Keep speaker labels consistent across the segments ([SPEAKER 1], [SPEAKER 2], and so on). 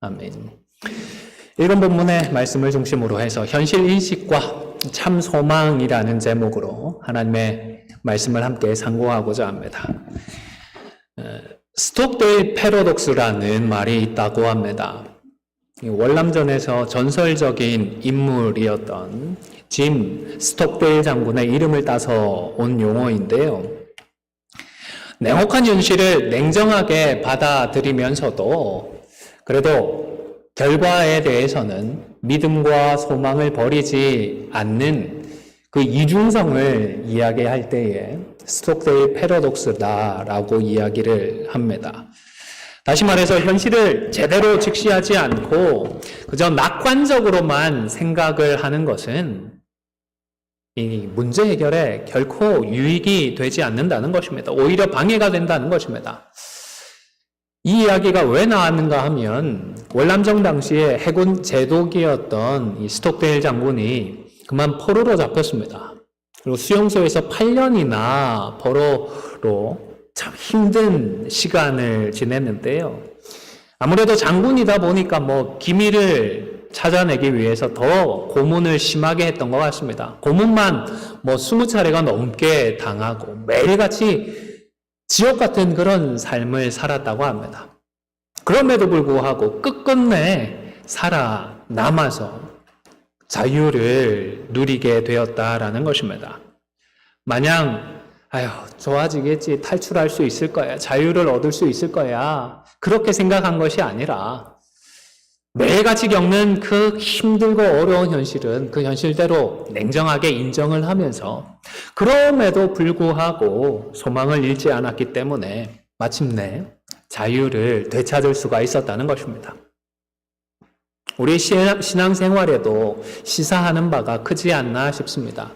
[SPEAKER 1] 아멘. 읽은 본문의 말씀을 중심으로 해서 현실 인식과 참 소망이라는 제목으로 하나님의 말씀을 함께 상고하고자 합니다. 스톡데일 패러독스라는 말이 있다고 합니다. 월남전에서 전설적인 인물이었던 짐 스톡데일 장군의 이름을 따서 온 용어인데요. 냉혹한 현실을 냉정하게 받아들이면서도 그래도 결과에 대해서는 믿음과 소망을 버리지 않는 그 이중성을 이야기할 때에 스톡데일 패러독스다라고 이야기를 합니다. 다시 말해서 현실을 제대로 직시하지 않고 그저 낙관적으로만 생각을 하는 것은 이 문제 해결에 결코 유익이 되지 않는다는 것입니다. 오히려 방해가 된다는 것입니다. 이 이야기가 왜 나왔는가 하면 월남전 당시에 해군 제독이었던 이 스톡데일 장군이 그만 포로로 잡혔습니다. 그리고 수용소에서 8년이나 포로로 참 힘든 시간을 지냈는데요. 아무래도 장군이다 보니까 기밀을 찾아내기 위해서 더 고문을 심하게 했던 것 같습니다. 고문만 20차례가 넘게 당하고 매일같이 지옥 같은 그런 삶을 살았다고 합니다. 그럼에도 불구하고 끝끝내 살아남아서 자유를 누리게 되었다라는 것입니다. 마냥 좋아지겠지, 탈출할 수 있을 거야, 자유를 얻을 수 있을 거야, 그렇게 생각한 것이 아니라 매일같이 겪는 그 힘들고 어려운 현실은 그 현실대로 냉정하게 인정을 하면서 그럼에도 불구하고 소망을 잃지 않았기 때문에 마침내 자유를 되찾을 수가 있었다는 것입니다. 우리 신앙생활에도 시사하는 바가 크지 않나 싶습니다.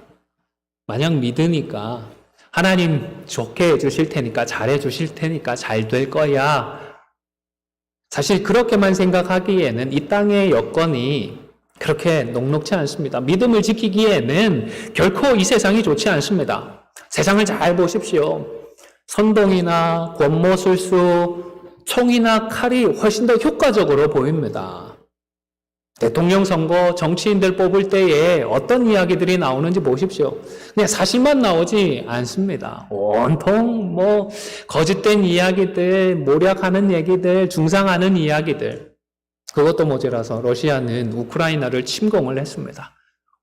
[SPEAKER 1] 마냥 믿으니까 하나님 좋게 해주실 테니까, 잘해 주실 테니까 잘 될 거야. 사실 그렇게만 생각하기에는 이 땅의 여건이 그렇게 녹록지 않습니다. 믿음을 지키기에는 결코 이 세상이 좋지 않습니다. 세상을 잘 보십시오. 선동이나 권모술수, 총이나 칼이 훨씬 더 효과적으로 보입니다. 대통령 선거, 정치인들 뽑을 때에 어떤 이야기들이 나오는지 보십시오. 그냥 사실만 나오지 않습니다. 온통 거짓된 이야기들, 모략하는 얘기들, 중상하는 이야기들. 그것도 모자라서 러시아는 우크라이나를 침공을 했습니다.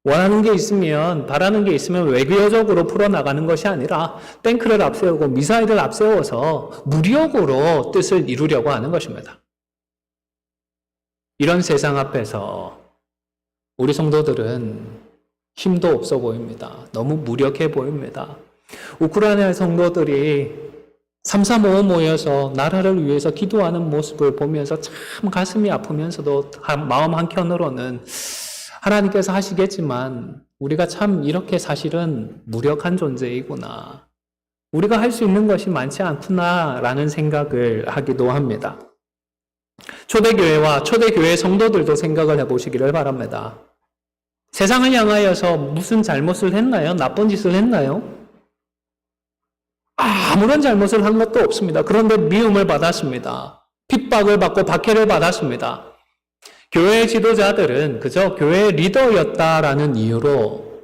[SPEAKER 1] 원하는 게 있으면, 바라는 게 있으면 외교적으로 풀어나가는 것이 아니라 탱크를 앞세우고 미사일을 앞세워서 무력으로 뜻을 이루려고 하는 것입니다. 이런 세상 앞에서 우리 성도들은 힘도 없어 보입니다. 너무 무력해 보입니다. 우크라이나 성도들이 335 모여서 나라를 위해서 기도하는 모습을 보면서 참 가슴이 아프면서도 마음 한켠으로는 하나님께서 하시겠지만 우리가 참 이렇게 사실은 무력한 존재이구나. 우리가 할 수 있는 것이 많지 않구나라는 생각을 하기도 합니다. 초대교회와 초대교회 성도들도 생각을 해보시기를 바랍니다. 세상을 향하여서 무슨 잘못을 했나요? 나쁜 짓을 했나요? 아무런 잘못을 한 것도 없습니다. 그런데 미움을 받았습니다. 핍박을 받고 박해를 받았습니다. 교회 지도자들은 그저 교회 리더였다라는 이유로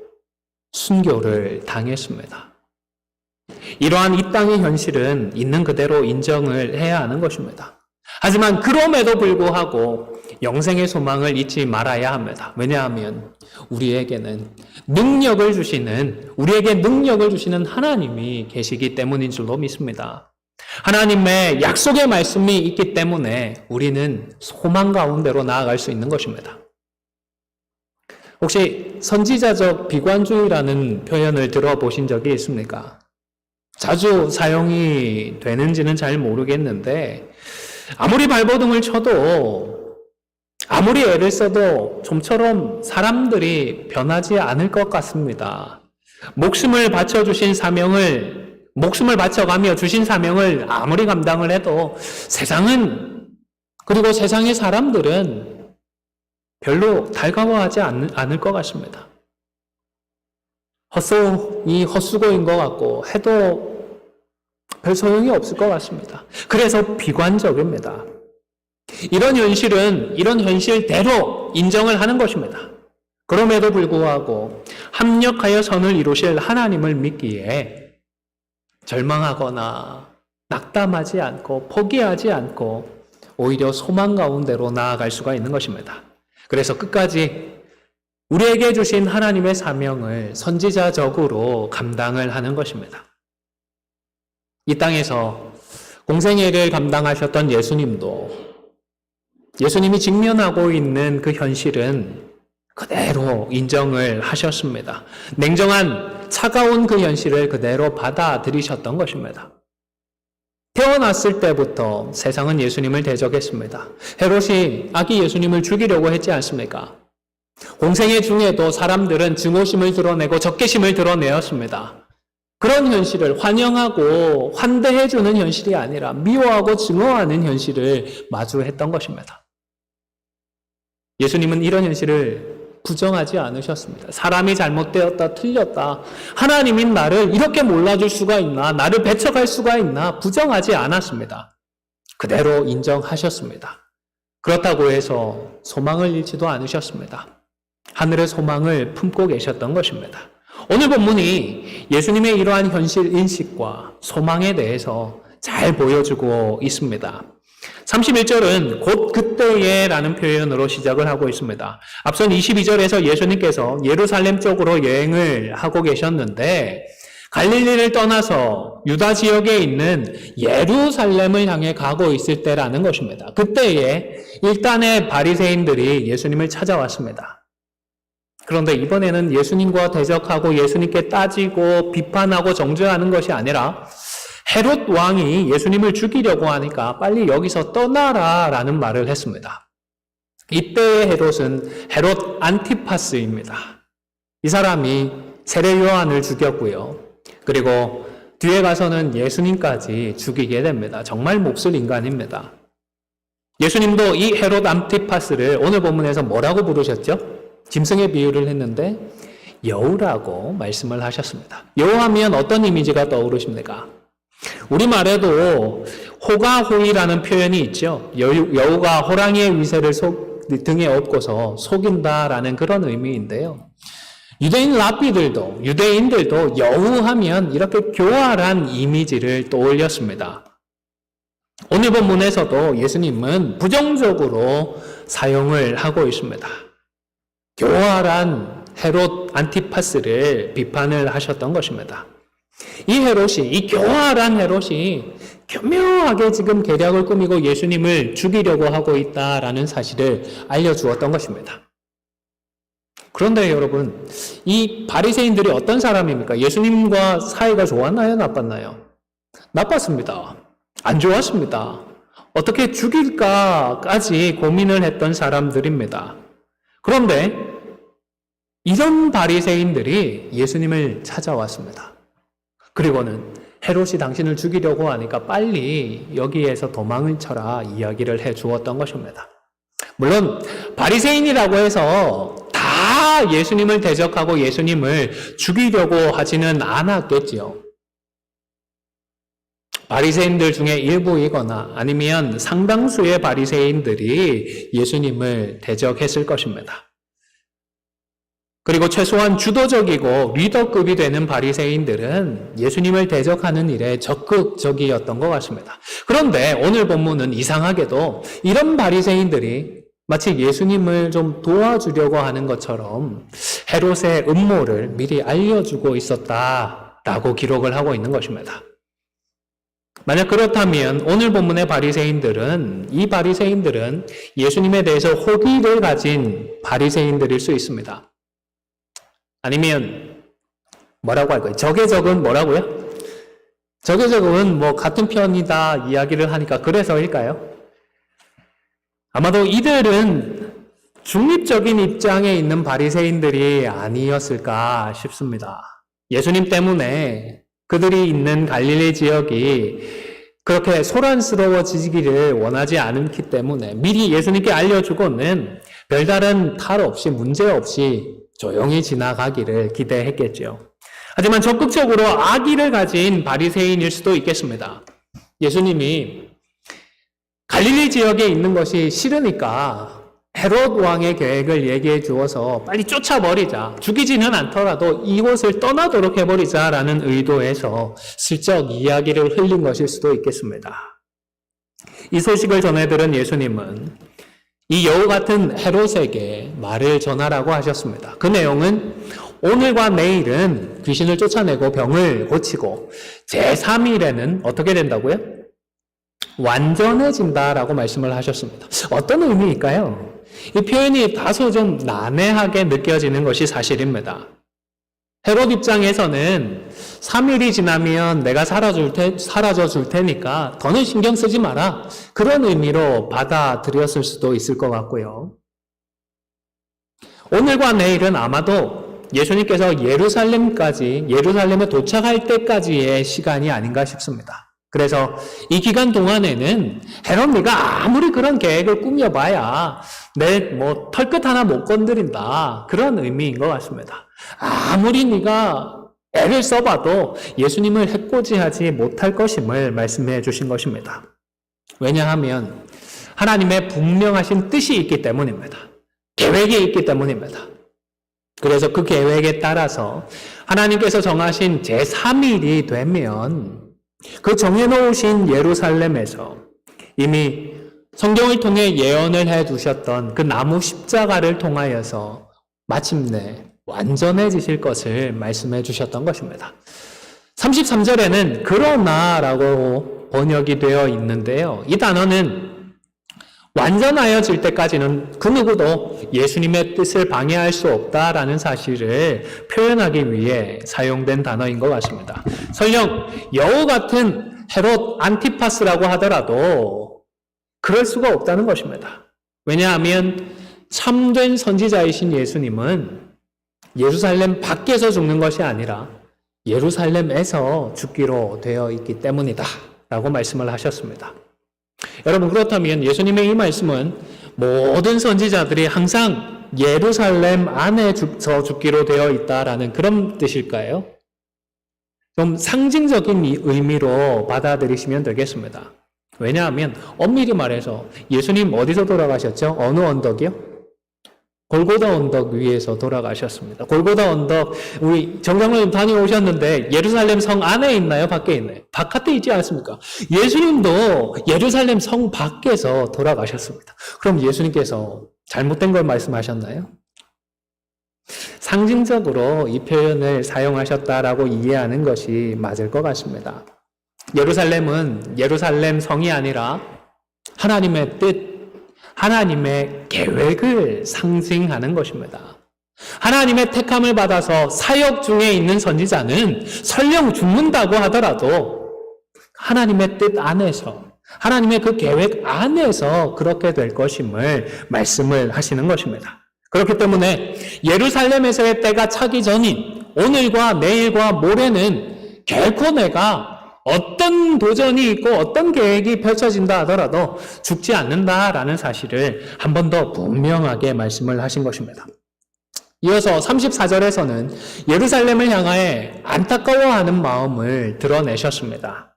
[SPEAKER 1] 순교를 당했습니다. 이러한 이 땅의 현실은 있는 그대로 인정을 해야 하는 것입니다. 하지만 그럼에도 불구하고 영생의 소망을 잊지 말아야 합니다. 왜냐하면 우리에게 능력을 주시는 하나님이 계시기 때문인 줄로 믿습니다. 하나님의 약속의 말씀이 있기 때문에 우리는 소망 가운데로 나아갈 수 있는 것입니다. 혹시 선지자적 비관주의라는 표현을 들어보신 적이 있습니까? 자주 사용이 되는지는 잘 모르겠는데 아무리 발버둥을 쳐도 아무리 애를 써도 좀처럼 사람들이 변하지 않을 것 같습니다. 목숨을 바쳐가며 주신 사명을 아무리 감당을 해도 세상은, 그리고 세상의 사람들은 별로 달가워하지 않을 것 같습니다. 헛수고인 것 같고 해도 별 소용이 없을 것 같습니다. 그래서 비관적입니다. 이런 현실대로 인정을 하는 것입니다. 그럼에도 불구하고 합력하여 선을 이루실 하나님을 믿기에 절망하거나 낙담하지 않고 포기하지 않고 오히려 소망 가운데로 나아갈 수가 있는 것입니다. 그래서 끝까지 우리에게 주신 하나님의 사명을 선지자적으로 감당을 하는 것입니다. 이 땅에서 공생애를 감당하셨던 예수님이 직면하고 있는 그 현실은 그대로 인정을 하셨습니다. 냉정한 차가운 그 현실을 그대로 받아들이셨던 것입니다. 태어났을 때부터 세상은 예수님을 대적했습니다. 헤롯이 아기 예수님을 죽이려고 했지 않습니까? 공생애 중에도 사람들은 증오심을 드러내고 적개심을 드러내었습니다. 그런 현실을 환영하고 환대해주는 현실이 아니라 미워하고 증오하는 현실을 마주했던 것입니다. 예수님은 이런 현실을 부정하지 않으셨습니다. 사람이 잘못되었다, 틀렸다. 하나님인 나를 이렇게 몰라줄 수가 있나? 나를 배척할 수가 있나? 부정하지 않았습니다. 그대로 인정하셨습니다. 그렇다고 해서 소망을 잃지도 않으셨습니다. 하늘의 소망을 품고 계셨던 것입니다. 오늘 본문이 예수님의 이러한 현실 인식과 소망에 대해서 잘 보여주고 있습니다. 31절은 곧 그때에 라는 표현으로 시작을 하고 있습니다. 앞선 22절에서 예수님께서 예루살렘 쪽으로 여행을 하고 계셨는데 갈릴리를 떠나서 유다 지역에 있는 예루살렘을 향해 가고 있을 때라는 것입니다. 그때에 일단의 바리새인들이 예수님을 찾아왔습니다. 그런데 이번에는 예수님과 대적하고 예수님께 따지고 비판하고 정죄하는 것이 아니라 헤롯 왕이 예수님을 죽이려고 하니까 빨리 여기서 떠나라 라는 말을 했습니다. 이때의 헤롯은 헤롯 안티파스입니다. 이 사람이 세례 요한을 죽였고요. 그리고 뒤에 가서는 예수님까지 죽이게 됩니다. 정말 몹쓸 인간입니다. 예수님도 이 헤롯 안티파스를 오늘 본문에서 뭐라고 부르셨죠? 짐승의 비유를 했는데 여우라고 말씀을 하셨습니다. 여우하면 어떤 이미지가 떠오르십니까? 우리말에도 호가호의라는 표현이 있죠. 여우가 호랑이의 위세를 등에 업고서 속인다라는 그런 의미인데요. 유대인들도 여우하면 이렇게 교활한 이미지를 떠올렸습니다. 오늘 본문에서도 예수님은 부정적으로 사용을 하고 있습니다. 교활한 헤롯 안티파스를 비판을 하셨던 것입니다. 이 교활한 헤롯이 교묘하게 지금 계략을 꾸미고 예수님을 죽이려고 하고 있다라는 사실을 알려주었던 것입니다. 그런데 여러분, 이 바리새인들이 어떤 사람입니까? 예수님과 사이가 좋았나요? 나빴나요? 나빴습니다. 안 좋았습니다. 어떻게 죽일까까지 고민을 했던 사람들입니다. 그런데 이런 바리새인들이 예수님을 찾아왔습니다. 그리고는 헤롯이 당신을 죽이려고 하니까 빨리 여기에서 도망을 쳐라 이야기를 해 주었던 것입니다. 물론 바리새인이라고 해서 다 예수님을 대적하고 예수님을 죽이려고 하지는 않았겠지요. 바리새인들 중에 일부이거나 아니면 상당수의 바리새인들이 예수님을 대적했을 것입니다. 그리고 최소한 주도적이고 리더급이 되는 바리새인들은 예수님을 대적하는 일에 적극적이었던 것 같습니다. 그런데 오늘 본문은 이상하게도 이런 바리새인들이 마치 예수님을 좀 도와주려고 하는 것처럼 헤롯의 음모를 미리 알려주고 있었다라고 기록을 하고 있는 것입니다. 만약 그렇다면 오늘 본문의 이 바리새인들은 예수님에 대해서 호기를 가진 바리새인들일 수 있습니다. 아니면 뭐라고 할까요? 적은 뭐라고요? 적은 같은 편이다 이야기를 하니까 그래서일까요? 아마도 이들은 중립적인 입장에 있는 바리새인들이 아니었을까 싶습니다. 예수님 때문에 그들이 있는 갈릴리 지역이 그렇게 소란스러워지기를 원하지 않기 때문에 미리 예수님께 알려주고는 별다른 탈 없이 문제 없이 조용히 지나가기를 기대했겠죠. 하지만 적극적으로 악의를 가진 바리새인일 수도 있겠습니다. 예수님이 갈릴리 지역에 있는 것이 싫으니까 헤롯 왕의 계획을 얘기해 주어서 빨리 쫓아버리자. 죽이지는 않더라도 이곳을 떠나도록 해버리자라는 의도에서 슬쩍 이야기를 흘린 것일 수도 있겠습니다. 이 소식을 전해들은 예수님은 이 여우 같은 헤롯에게 말을 전하라고 하셨습니다. 그 내용은 오늘과 내일은 귀신을 쫓아내고 병을 고치고 제3일에는 어떻게 된다고요? 완전해진다라고 말씀을 하셨습니다. 어떤 의미일까요? 이 표현이 다소 좀 난해하게 느껴지는 것이 사실입니다. 헤롯 입장에서는 3일이 지나면 내가 사라져 줄 테니까 더는 신경 쓰지 마라. 그런 의미로 받아들였을 수도 있을 것 같고요. 오늘과 내일은 아마도 예수님께서 예루살렘에 도착할 때까지의 시간이 아닌가 싶습니다. 그래서 이 기간 동안에는 헤롯 네가 아무리 그런 계획을 꾸며봐야 내 털끝 하나 못 건드린다. 그런 의미인 것 같습니다. 아무리 네가 애를 써봐도 예수님을 해코지하지 못할 것임을 말씀해 주신 것입니다. 왜냐하면 하나님의 분명하신 뜻이 있기 때문입니다. 계획이 있기 때문입니다. 그래서 그 계획에 따라서 하나님께서 정하신 제3일이 되면 그 정해놓으신 예루살렘에서 이미 성경을 통해 예언을 해두셨던 그 나무 십자가를 통하여서 마침내 완전해지실 것을 말씀해 주셨던 것입니다. 33절에는 그러나라고 번역이 되어 있는데요. 이 단어는 완전하여질 때까지는 그 누구도 예수님의 뜻을 방해할 수 없다라는 사실을 표현하기 위해 사용된 단어인 것 같습니다. 설령 여우 같은 헤롯 안티파스라고 하더라도 그럴 수가 없다는 것입니다. 왜냐하면 참된 선지자이신 예수님은 예루살렘 밖에서 죽는 것이 아니라 예루살렘에서 죽기로 되어 있기 때문이다 라고 말씀을 하셨습니다. 여러분, 그렇다면 예수님의 이 말씀은 모든 선지자들이 항상 예루살렘 안에서 죽기로 되어 있다라는 그런 뜻일까요? 좀 상징적인 의미로 받아들이시면 되겠습니다. 왜냐하면 엄밀히 말해서 예수님 어디서 돌아가셨죠? 어느 언덕이요? 골고다 언덕 위에서 돌아가셨습니다. 골고다 언덕, 우리 정강을 다녀오셨는데 예루살렘 성 안에 있나요? 밖에 있나요? 바깥에 있지 않습니까? 예수님도 예루살렘 성 밖에서 돌아가셨습니다. 그럼 예수님께서 잘못된 걸 말씀하셨나요? 상징적으로 이 표현을 사용하셨다라고 이해하는 것이 맞을 것 같습니다. 예루살렘은 예루살렘 성이 아니라 하나님의 뜻, 하나님의 계획을 상징하는 것입니다. 하나님의 택함을 받아서 사역 중에 있는 선지자는 설령 죽는다고 하더라도 하나님의 뜻 안에서, 하나님의 그 계획 안에서 그렇게 될 것임을 말씀을 하시는 것입니다. 그렇기 때문에 예루살렘에서의 때가 차기 전인 오늘과 내일과 모레는 결코 내가 어떤 도전이 있고 어떤 계획이 펼쳐진다 하더라도 죽지 않는다라는 사실을 한 번 더 분명하게 말씀을 하신 것입니다. 이어서 34절에서는 예루살렘을 향하여 안타까워하는 마음을 드러내셨습니다.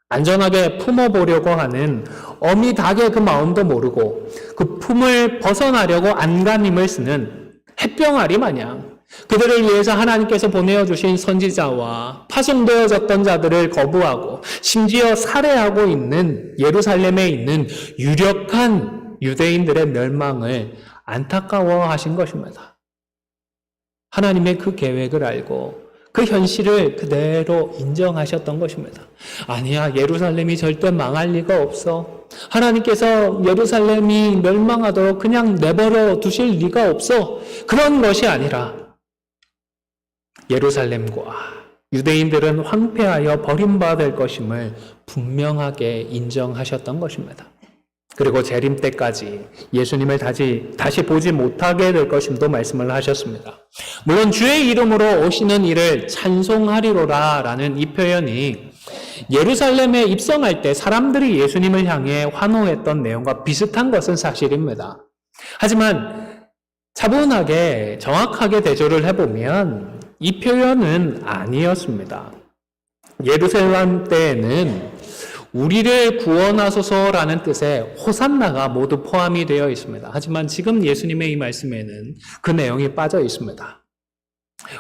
[SPEAKER 1] 안전하게 품어보려고 하는 어미 닭의 그 마음도 모르고 그 품을 벗어나려고 안간힘을 쓰는 햇병아리 마냥 그들을 위해서 하나님께서 보내어주신 선지자와 파송되어졌던 자들을 거부하고 심지어 살해하고 있는 예루살렘에 있는 유력한 유대인들의 멸망을 안타까워하신 것입니다. 하나님의 그 계획을 알고 그 현실을 그대로 인정하셨던 것입니다. 아니야, 예루살렘이 절대 망할 리가 없어. 하나님께서 예루살렘이 멸망하도록 그냥 내버려 두실 리가 없어. 그런 것이 아니라 예루살렘과 유대인들은 황폐하여 버림받을 것임을 분명하게 인정하셨던 것입니다. 그리고 재림 때까지 예수님을 다시 보지 못하게 될 것임도 말씀을 하셨습니다. 물론 주의 이름으로 오시는 이를 찬송하리로라 라는 이 표현이 예루살렘에 입성할 때 사람들이 예수님을 향해 환호했던 내용과 비슷한 것은 사실입니다. 하지만 차분하게 정확하게 대조를 해보면 이 표현은 아니었습니다. 예루살렘 때에는 우리를 구원하소서라는 뜻의 호산나가 모두 포함이 되어 있습니다. 하지만 지금 예수님의 이 말씀에는 그 내용이 빠져 있습니다.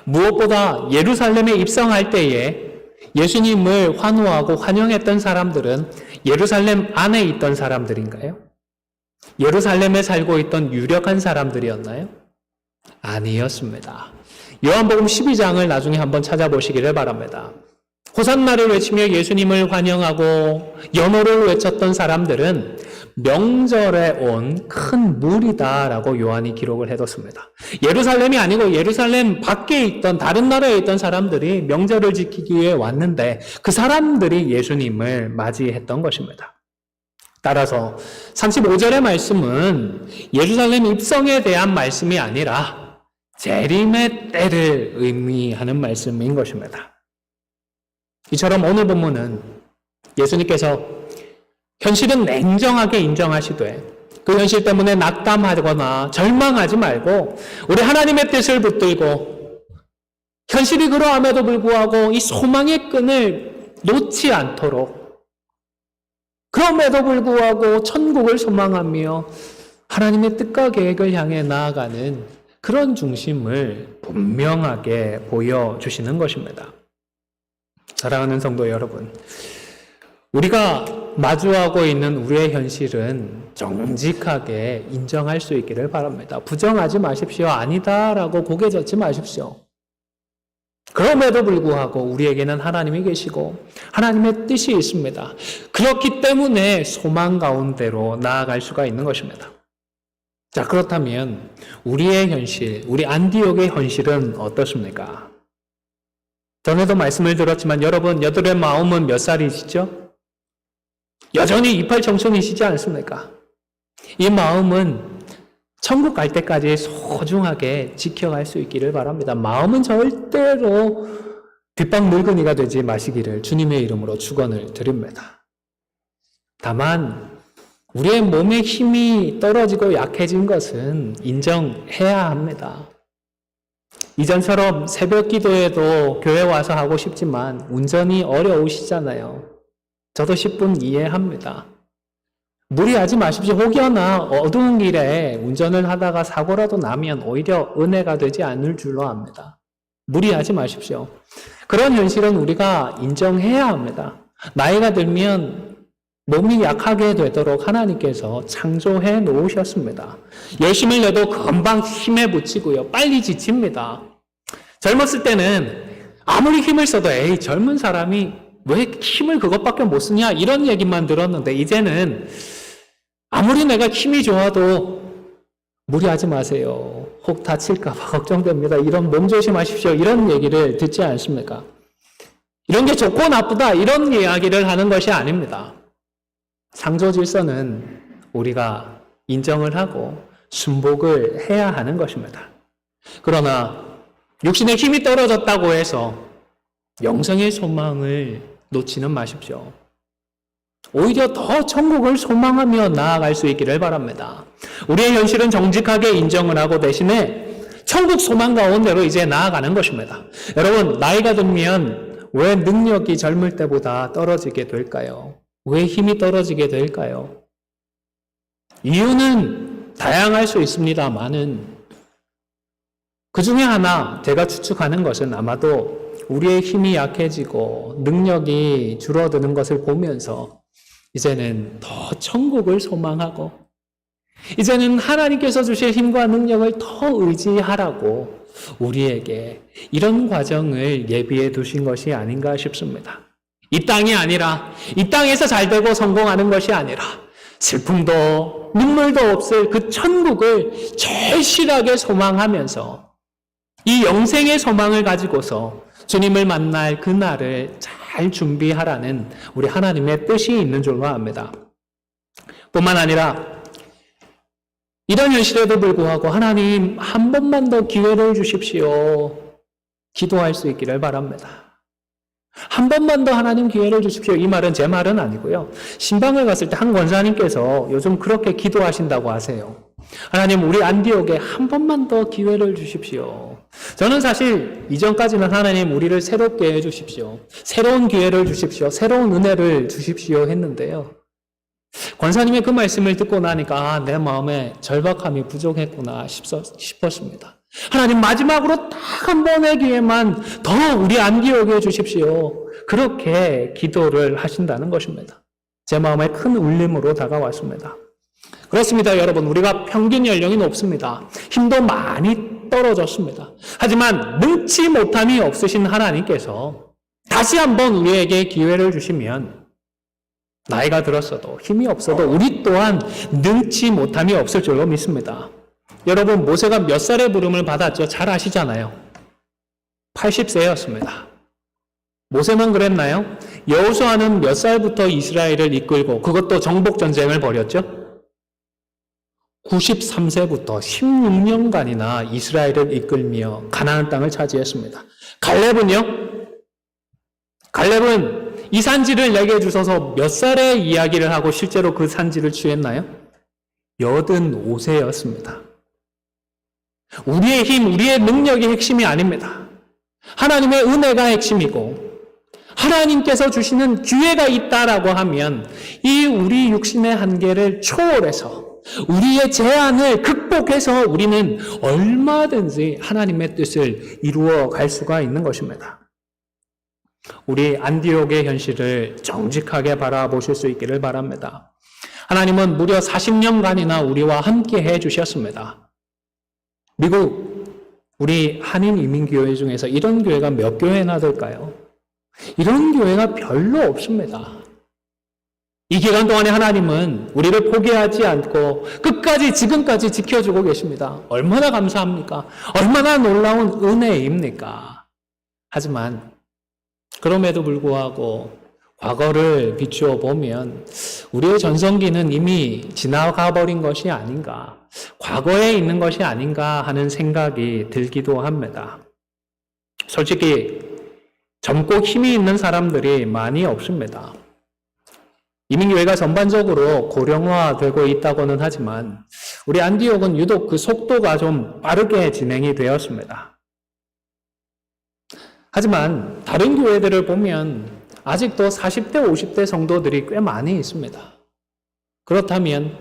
[SPEAKER 1] 무엇보다 예루살렘에 입성할 때에 예수님을 환호하고 환영했던 사람들은 예루살렘 안에 있던 사람들인가요? 예루살렘에 살고 있던 유력한 사람들이었나요? 아니었습니다. 요한복음 12장을 나중에 한번 찾아보시기를 바랍니다. 호산나를 외치며 예수님을 환영하고 연호를 외쳤던 사람들은 명절에 온 큰 무리다라고 요한이 기록을 해뒀습니다. 예루살렘이 아니고 예루살렘 밖에 있던 다른 나라에 있던 사람들이 명절을 지키기 위해 왔는데 그 사람들이 예수님을 맞이했던 것입니다. 따라서 35절의 말씀은 예루살렘 입성에 대한 말씀이 아니라 재림의 때를 의미하는 말씀인 것입니다. 이처럼 오늘 본문은 예수님께서 현실은 냉정하게 인정하시되 그 현실 때문에 낙담하거나 절망하지 말고 우리 하나님의 뜻을 붙들고 현실이 그러함에도 불구하고 이 소망의 끈을 놓지 않도록 그럼에도 불구하고 천국을 소망하며 하나님의 뜻과 계획을 향해 나아가는 그런 중심을 분명하게 보여주시는 것입니다. 사랑하는 성도 여러분, 우리가 마주하고 있는 우리의 현실은 정직하게 인정할 수 있기를 바랍니다. 부정하지 마십시오. 아니다라고 고개 젓지 마십시오. 그럼에도 불구하고 우리에게는 하나님이 계시고 하나님의 뜻이 있습니다. 그렇기 때문에 소망 가운데로 나아갈 수가 있는 것입니다. 자, 그렇다면 우리의 현실, 우리 안디옥의 현실은 어떻습니까? 전에도 말씀을 들었지만 여러분의 마음은 몇 살이시죠? 여전히 이팔 청춘이시지 않습니까? 이 마음은 천국 갈 때까지 소중하게 지켜갈 수 있기를 바랍니다. 마음은 절대로 뒷방 늙은이가 되지 마시기를 주님의 이름으로 축원을 드립니다. 다만 우리의 몸의 힘이 떨어지고 약해진 것은 인정해야 합니다. 이전처럼 새벽 기도에도 교회 와서 하고 싶지만 운전이 어려우시잖아요. 저도 10분 이해합니다. 무리하지 마십시오. 혹여나 어두운 길에 운전을 하다가 사고라도 나면 오히려 은혜가 되지 않을 줄로 압니다. 무리하지 마십시오. 그런 현실은 우리가 인정해야 합니다. 나이가 들면 몸이 약하게 되도록 하나님께서 창조해 놓으셨습니다. 열심을 내도 금방 힘에 부치고요. 빨리 지칩니다. 젊었을 때는 아무리 힘을 써도 젊은 사람이 왜 힘을 그것밖에 못 쓰냐 이런 얘기만 들었는데 이제는 아무리 내가 힘이 좋아도 무리하지 마세요. 혹 다칠까 봐 걱정됩니다. 이런 몸 조심하십시오. 이런 얘기를 듣지 않습니까? 이런 게 좋고 나쁘다 이런 이야기를 하는 것이 아닙니다. 창조 질서는 우리가 인정을 하고 순복을 해야 하는 것입니다. 그러나 육신의 힘이 떨어졌다고 해서 영생의 소망을 놓지는 마십시오. 오히려 더 천국을 소망하며 나아갈 수 있기를 바랍니다. 우리의 현실은 정직하게 인정을 하고 대신에 천국 소망 가운데로 이제 나아가는 것입니다. 여러분, 나이가 들면 왜 능력이 젊을 때보다 떨어지게 될까요? 왜 힘이 떨어지게 될까요? 이유는 다양할 수 있습니다만은 그 중에 하나 제가 추측하는 것은 아마도 우리의 힘이 약해지고 능력이 줄어드는 것을 보면서 이제는 더 천국을 소망하고 이제는 하나님께서 주실 힘과 능력을 더 의지하라고 우리에게 이런 과정을 예비해 두신 것이 아닌가 싶습니다. 이 땅이 아니라 이 땅에서 잘되고 성공하는 것이 아니라 슬픔도 눈물도 없을 그 천국을 절실하게 소망하면서 이 영생의 소망을 가지고서 주님을 만날 그날을 잘 준비하라는 우리 하나님의 뜻이 있는 줄로 압니다. 뿐만 아니라 이런 현실에도 불구하고 하나님 한 번만 더 기회를 주십시오. 기도할 수 있기를 바랍니다. 한 번만 더 하나님 기회를 주십시오. 이 말은 제 말은 아니고요. 신방을 갔을 때 한 권사님께서 요즘 그렇게 기도하신다고 하세요. 하나님 우리 안디옥에 한 번만 더 기회를 주십시오. 저는 사실 이전까지는 하나님 우리를 새롭게 해주십시오. 새로운 기회를 주십시오. 새로운 은혜를 주십시오 했는데요. 권사님의 그 말씀을 듣고 나니까 내 마음에 절박함이 부족했구나 싶었습니다. 하나님 마지막으로 딱 한 번의 기회만 더 우리 안기 오게 해주십시오. 그렇게 기도를 하신다는 것입니다. 제 마음에 큰 울림으로 다가왔습니다. 그렇습니다, 여러분. 우리가 평균 연령이 높습니다. 힘도 많이 떨어졌습니다. 하지만 능치 못함이 없으신 하나님께서 다시 한번 우리에게 기회를 주시면 나이가 들었어도 힘이 없어도 우리 또한 능치 못함이 없을 줄로 믿습니다. 여러분, 모세가 몇 살의 부름을 받았죠? 잘 아시잖아요. 80세였습니다. 모세만 그랬나요? 여호수아는 몇 살부터 이스라엘을 이끌고 그것도 정복 전쟁을 벌였죠? 93세부터 16년간이나 이스라엘을 이끌며 가나안 땅을 차지했습니다. 갈렙은요? 갈렙은 이 산지를 내게 주셔서 몇 살의 이야기를 하고 실제로 그 산지를 취했나요? 85세였습니다. 우리의 힘, 우리의 능력이 핵심이 아닙니다. 하나님의 은혜가 핵심이고 하나님께서 주시는 기회가 있다라고 하면 이 우리 육신의 한계를 초월해서 우리의 제한을 극복해서 우리는 얼마든지 하나님의 뜻을 이루어 갈 수가 있는 것입니다. 우리 안디옥의 현실을 정직하게 바라보실 수 있기를 바랍니다. 하나님은 무려 40년간이나 우리와 함께 해주셨습니다. 미국 우리 한인 이민교회 중에서 이런 교회가 몇 교회나 될까요? 이런 교회가 별로 없습니다. 이 기간 동안에 하나님은 우리를 포기하지 않고 끝까지 지금까지 지켜주고 계십니다. 얼마나 감사합니까? 얼마나 놀라운 은혜입니까? 하지만 그럼에도 불구하고 과거를 비추어 보면 우리의 전성기는 이미 지나가 버린 것이 아닌가, 과거에 있는 것이 아닌가 하는 생각이 들기도 합니다. 솔직히 젊고 힘이 있는 사람들이 많이 없습니다. 이민교회가 전반적으로 고령화되고 있다고는 하지만 우리 안디옥은 유독 그 속도가 좀 빠르게 진행이 되었습니다. 하지만 다른 교회들을 보면 아직도 40대, 50대 성도들이 꽤 많이 있습니다. 그렇다면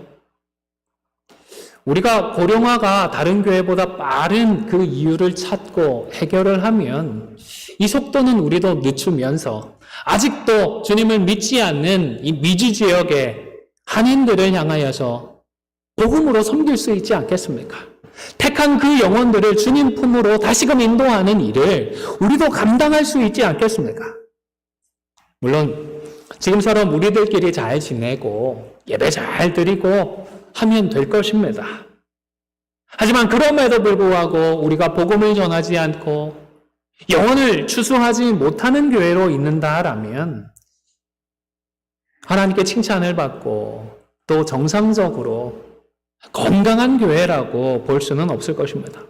[SPEAKER 1] 우리가 고령화가 다른 교회보다 빠른 그 이유를 찾고 해결을 하면 이 속도는 우리도 늦추면서 아직도 주님을 믿지 않는 이 미주 지역의 한인들을 향하여서 복음으로 섬길 수 있지 않겠습니까? 택한 그 영혼들을 주님 품으로 다시금 인도하는 일을 우리도 감당할 수 있지 않겠습니까? 물론 지금처럼 우리들끼리 잘 지내고 예배 잘 드리고 하면 될 것입니다. 하지만 그럼에도 불구하고 우리가 복음을 전하지 않고 영혼을 추수하지 못하는 교회로 있는다라면 하나님께 칭찬을 받고 또 정상적으로 건강한 교회라고 볼 수는 없을 것입니다.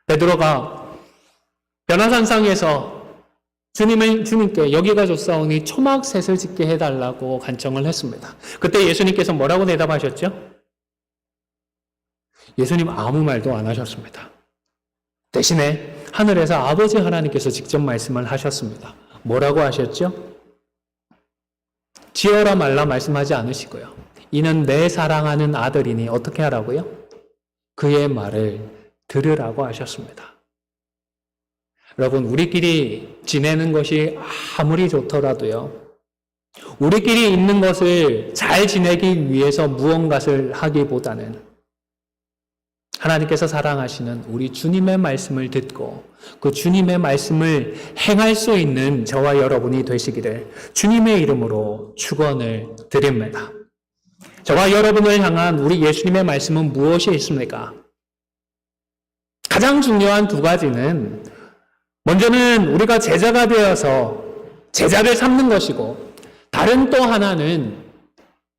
[SPEAKER 1] 베드로가 변화산상에서 주님께 여기가 좋사오니 초막셋을 짓게 해달라고 간청을 했습니다. 그때 예수님께서 뭐라고 대답하셨죠? 예수님 아무 말도 안 하셨습니다. 대신에 하늘에서 아버지 하나님께서 직접 말씀을 하셨습니다. 뭐라고 하셨죠? 지어라 말라 말씀하지 않으시고요. 이는 내 사랑하는 아들이니 어떻게 하라고요? 그의 말을 들으라고 하셨습니다. 여러분, 우리끼리 지내는 것이 아무리 좋더라도요, 우리끼리 있는 것을 잘 지내기 위해서 무언가를 하기보다는 하나님께서 사랑하시는 우리 주님의 말씀을 듣고 그 주님의 말씀을 행할 수 있는 저와 여러분이 되시기를 주님의 이름으로 축원을 드립니다. 저와 여러분을 향한 우리 예수님의 말씀은 무엇이 있습니까? 가장 중요한 두 가지는 먼저는 우리가 제자가 되어서 제자를 삼는 것이고 다른 또 하나는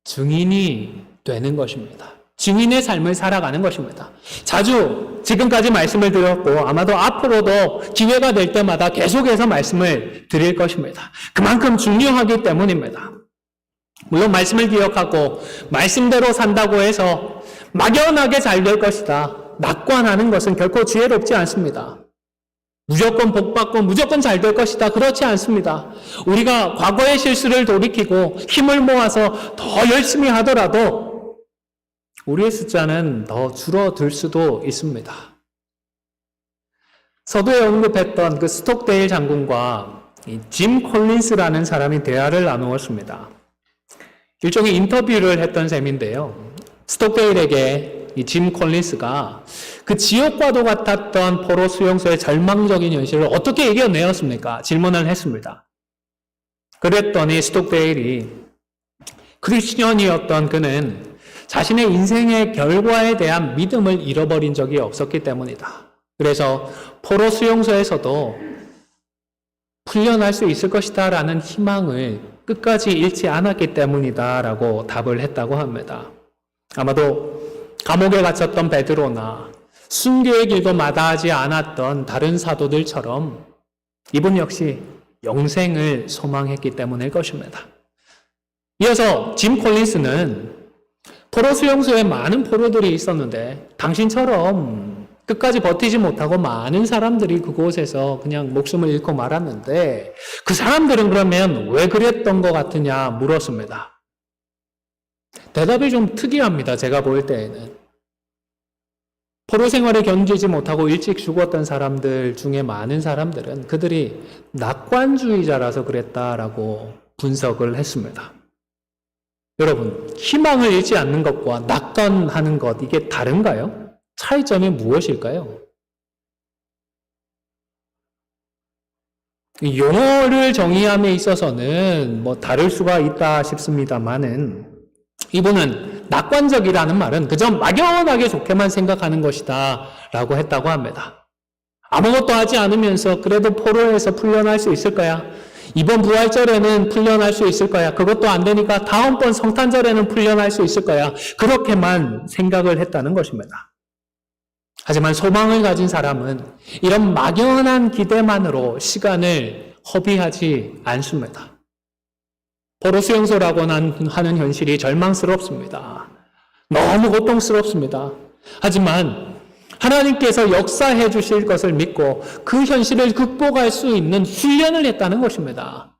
[SPEAKER 1] 증인이 되는 것입니다. 증인의 삶을 살아가는 것입니다. 자주 지금까지 말씀을 드렸고 아마도 앞으로도 기회가 될 때마다 계속해서 말씀을 드릴 것입니다. 그만큼 중요하기 때문입니다. 물론 말씀을 기억하고 말씀대로 산다고 해서 막연하게 잘 될 것이다, 낙관하는 것은 결코 지혜롭지 않습니다. 무조건 복받고 무조건 잘 될 것이다. 그렇지 않습니다. 우리가 과거의 실수를 돌이키고 힘을 모아서 더 열심히 하더라도 우리의 숫자는 더 줄어들 수도 있습니다. 서두에 언급했던 그 스톡데일 장군과 짐 콜린스라는 사람이 대화를 나누었습니다. 일종의 인터뷰를 했던 셈인데요. 스톡데일에게 이 짐 콜린스가 그 지옥과도 같았던 포로 수용소의 절망적인 현실을 어떻게 이겨내었습니까? 질문을 했습니다. 그랬더니 스톡데일이 크리스천이었던 그는 자신의 인생의 결과에 대한 믿음을 잃어버린 적이 없었기 때문이다. 그래서 포로 수용소에서도 풀려날 수 있을 것이다 라는 희망을 끝까지 잃지 않았기 때문이다 라고 답을 했다고 합니다. 아마도 감옥에 갇혔던 베드로나 순교의 길도 마다하지 않았던 다른 사도들처럼 이분 역시 영생을 소망했기 때문일 것입니다. 이어서 짐 콜린스는 포로 수용소에 많은 포로들이 있었는데 당신처럼 끝까지 버티지 못하고 많은 사람들이 그곳에서 그냥 목숨을 잃고 말았는데 그 사람들은 그러면 왜 그랬던 것 같으냐 물었습니다. 대답이 좀 특이합니다. 제가 볼 때에는. 포로 생활을 견디지 못하고 일찍 죽었던 사람들 중에 많은 사람들은 그들이 낙관주의자라서 그랬다라고 분석을 했습니다. 여러분, 희망을 잃지 않는 것과 낙관하는 것, 이게 다른가요? 차이점이 무엇일까요? 용어를 정의함에 있어서는 다를 수가 있다 싶습니다만은 이분은 낙관적이라는 말은 그저 막연하게 좋게만 생각하는 것이다 라고 했다고 합니다. 아무것도 하지 않으면서 그래도 포로에서 풀려날 수 있을 거야. 이번 부활절에는 풀려날 수 있을 거야. 그것도 안 되니까 다음번 성탄절에는 풀려날 수 있을 거야. 그렇게만 생각을 했다는 것입니다. 하지만 소망을 가진 사람은 이런 막연한 기대만으로 시간을 허비하지 않습니다. 포로 수용소라고 하는 현실이 절망스럽습니다. 너무 고통스럽습니다. 하지만 하나님께서 역사해 주실 것을 믿고 그 현실을 극복할 수 있는 훈련을 했다는 것입니다.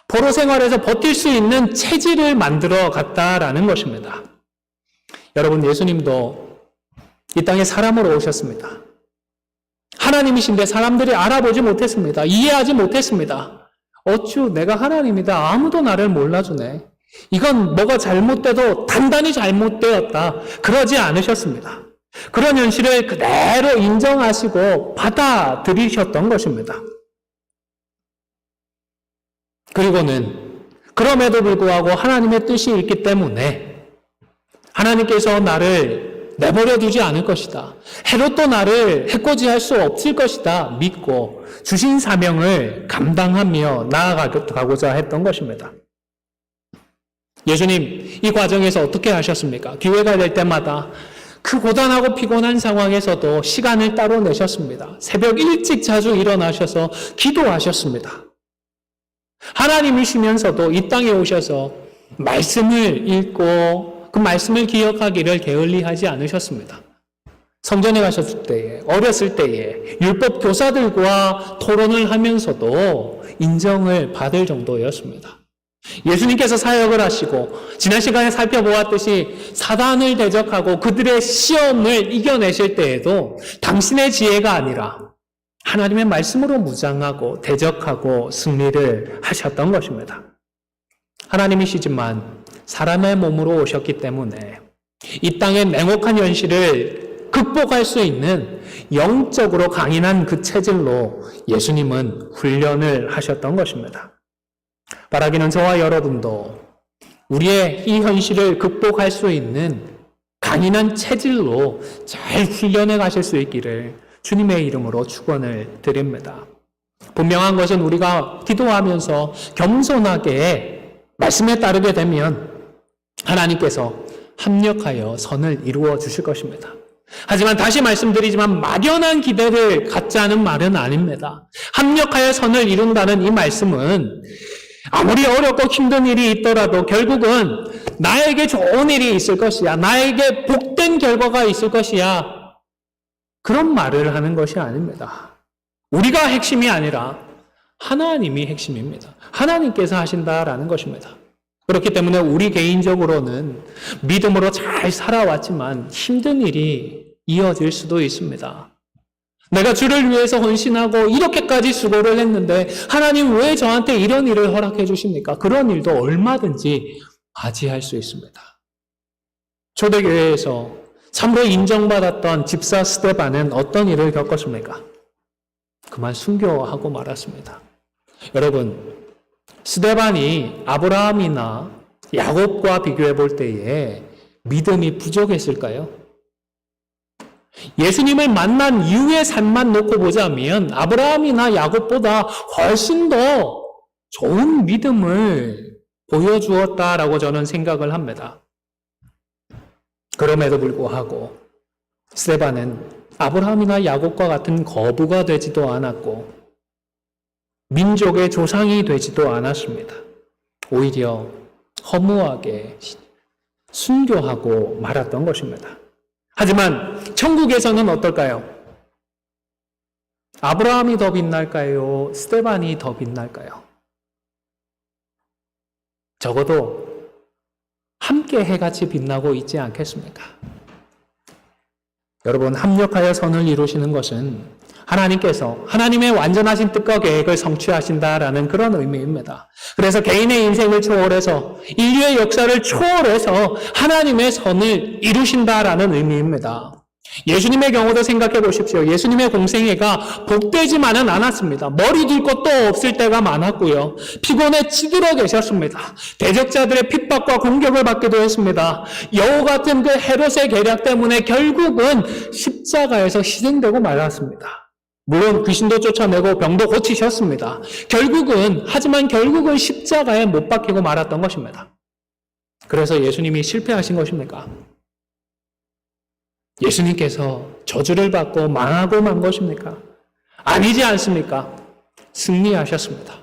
[SPEAKER 1] 포로 생활에서 버틸 수 있는 체질을 만들어 갔다라는 것입니다. 여러분, 예수님도 이 땅에 사람으로 오셨습니다. 하나님이신데 사람들이 알아보지 못했습니다. 이해하지 못했습니다. 어쭈 내가 하나님이다. 아무도 나를 몰라주네. 이건 뭐가 잘못돼도 단단히 잘못되었다. 그러지 않으셨습니다. 그런 현실을 그대로 인정하시고 받아들이셨던 것입니다. 그리고는 그럼에도 불구하고 하나님의 뜻이 있기 때문에 하나님께서 나를 내버려 두지 않을 것이다. 헤롯도 나를 해코지할 수 없을 것이다. 믿고 주신 사명을 감당하며 나아가고자 했던 것입니다. 예수님 이 과정에서 어떻게 하셨습니까? 기회가 될 때마다 그 고단하고 피곤한 상황에서도 시간을 따로 내셨습니다. 새벽 일찍 자주 일어나셔서 기도하셨습니다. 하나님이시면서도 이 땅에 오셔서 말씀을 읽고 그 말씀을 기억하기를 게을리하지 않으셨습니다. 성전에 가셨을 때에, 어렸을 때에 율법 교사들과 토론을 하면서도 인정을 받을 정도였습니다. 예수님께서 사역을 하시고 지난 시간에 살펴보았듯이 사단을 대적하고 그들의 시험을 이겨내실 때에도 당신의 지혜가 아니라 하나님의 말씀으로 무장하고 대적하고 승리를 하셨던 것입니다. 하나님이시지만 사람의 몸으로 오셨기 때문에 이 땅의 냉혹한 현실을 극복할 수 있는 영적으로 강인한 그 체질로 예수님은 훈련을 하셨던 것입니다. 바라기는 저와 여러분도 우리의 이 현실을 극복할 수 있는 강인한 체질로 잘 훈련해 가실 수 있기를 주님의 이름으로 축원을 드립니다. 분명한 것은 우리가 기도하면서 겸손하게 말씀에 따르게 되면 하나님께서 합력하여 선을 이루어 주실 것입니다. 하지만 다시 말씀드리지만 막연한 기대를 갖지 않은 말은 아닙니다. 합력하여 선을 이룬다는 이 말씀은 아무리 어렵고 힘든 일이 있더라도 결국은 나에게 좋은 일이 있을 것이야. 나에게 복된 결과가 있을 것이야. 그런 말을 하는 것이 아닙니다. 우리가 핵심이 아니라 하나님이 핵심입니다. 하나님께서 하신다라는 것입니다. 그렇기 때문에 우리 개인적으로는 믿음으로 잘 살아왔지만 힘든 일이 이어질 수도 있습니다. 내가 주를 위해서 헌신하고 이렇게까지 수고를 했는데 하나님 왜 저한테 이런 일을 허락해 주십니까? 그런 일도 얼마든지 맞이할 수 있습니다. 초대교회에서 참으로 인정받았던 집사 스데반은 어떤 일을 겪었습니까? 그만 순교하고 말았습니다. 여러분, 스데반이 아브라함이나 야곱과 비교해 볼 때에 믿음이 부족했을까요? 예수님을 만난 이후의 삶만 놓고 보자면 아브라함이나 야곱보다 훨씬 더 좋은 믿음을 보여주었다라고 저는 생각을 합니다. 그럼에도 불구하고 스데반은 아브라함이나 야곱과 같은 거부가 되지도 않았고 민족의 조상이 되지도 않았습니다. 오히려 허무하게 순교하고 말았던 것입니다. 하지만 천국에서는 어떨까요? 아브라함이 더 빛날까요? 스데반이 더 빛날까요? 적어도 함께 해같이 빛나고 있지 않겠습니까? 여러분, 합력하여 선을 이루시는 것은 하나님께서 하나님의 완전하신 뜻과 계획을 성취하신다라는 그런 의미입니다. 그래서 개인의 인생을 초월해서 인류의 역사를 초월해서 하나님의 선을 이루신다라는 의미입니다. 예수님의 경우도 생각해 보십시오. 예수님의 공생애가 복되지만은 않았습니다. 머리 둘 것도 없을 때가 많았고요. 피곤에 찌들어 계셨습니다. 대적자들의 핍박과 공격을 받기도 했습니다. 여우 같은 그 헤롯의 계략 때문에 결국은 십자가에서 희생되고 말았습니다. 물론 귀신도 쫓아내고 병도 고치셨습니다. 하지만 결국은 십자가에 못 박히고 말았던 것입니다. 그래서 예수님이 실패하신 것입니까? 예수님께서 저주를 받고 망하고 만 것입니까? 아니지 않습니까? 승리하셨습니다.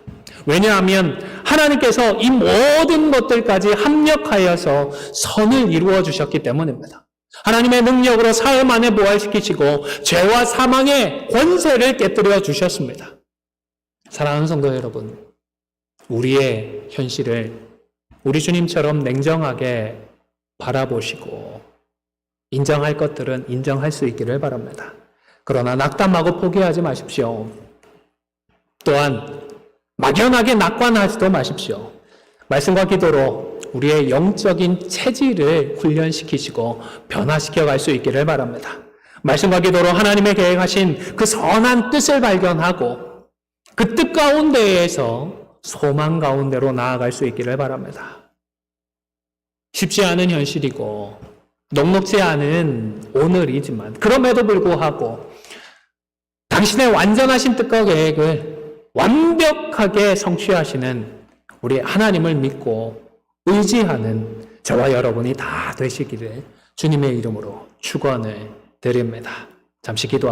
[SPEAKER 1] 왜냐하면 하나님께서 이 모든 것들까지 합력하여서 선을 이루어 주셨기 때문입니다. 하나님의 능력으로 사흘 만에 부활시키시고 죄와 사망의 권세를 깨뜨려 주셨습니다. 사랑하는 성도 여러분, 우리의 현실을 우리 주님처럼 냉정하게 바라보시고 인정할 것들은 인정할 수 있기를 바랍니다. 그러나 낙담하고 포기하지 마십시오. 또한 막연하게 낙관하지도 마십시오. 말씀과 기도로 우리의 영적인 체질을 훈련시키시고 변화시켜 갈 수 있기를 바랍니다. 말씀과 기도로 하나님의 계획하신 그 선한 뜻을 발견하고 그 뜻 가운데에서 소망 가운데로 나아갈 수 있기를 바랍니다. 쉽지 않은 현실이고 녹록지 않은 오늘이지만 그럼에도 불구하고 당신의 완전하신 뜻과 계획을 완벽하게 성취하시는 우리 하나님을 믿고 의지하는 저와 여러분이 다 되시기를 주님의 이름으로 축원을 드립니다. 잠시 기도하겠습니다.